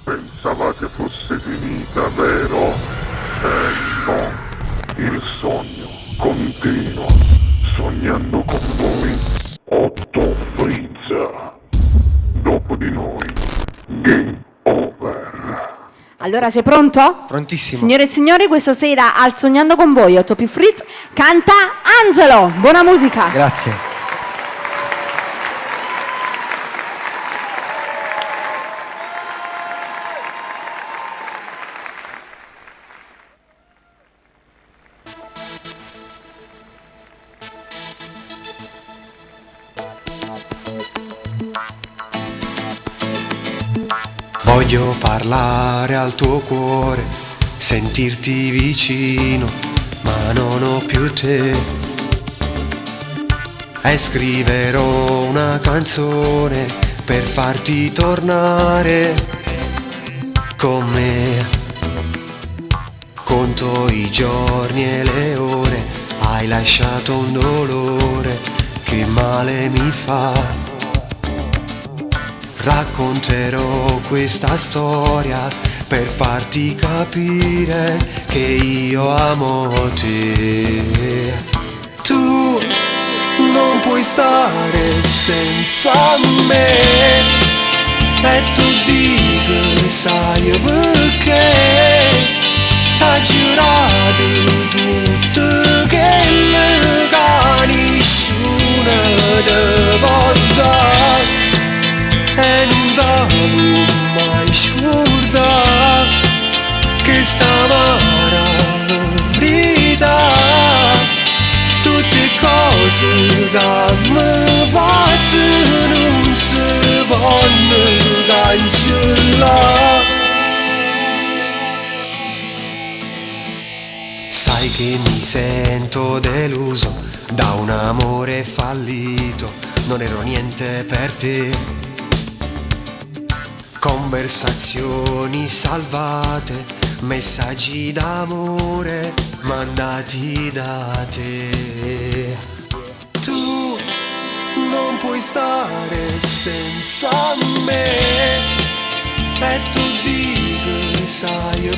Pensavate fosse finita, vero? No, il sogno continua, sognando con voi, Otto Frizza. Dopo di noi, game over. Allora sei pronto? Prontissimo. Signore e signori, questa sera al Sognando con voi, 8 più Fritz, canta Angelo. Buona musica. Grazie. Voglio parlare al tuo cuore, sentirti vicino, ma non ho più te. E scriverò una canzone per farti tornare con me. Conto i giorni e le ore, hai lasciato un dolore che male mi fa. Racconterò questa storia per farti capire che io amo te. Tu non puoi stare senza me e tu dico sai perché hai giurato tutto che nessuno ti può dare. E non devo mai scordare che stamana verità, tutte cose che mi fatto non si possono cancellare. Sai che mi sento deluso da un amore fallito, non ero niente per te. Conversazioni salvate, messaggi d'amore mandati da te. Tu non puoi stare senza me e tu dico sai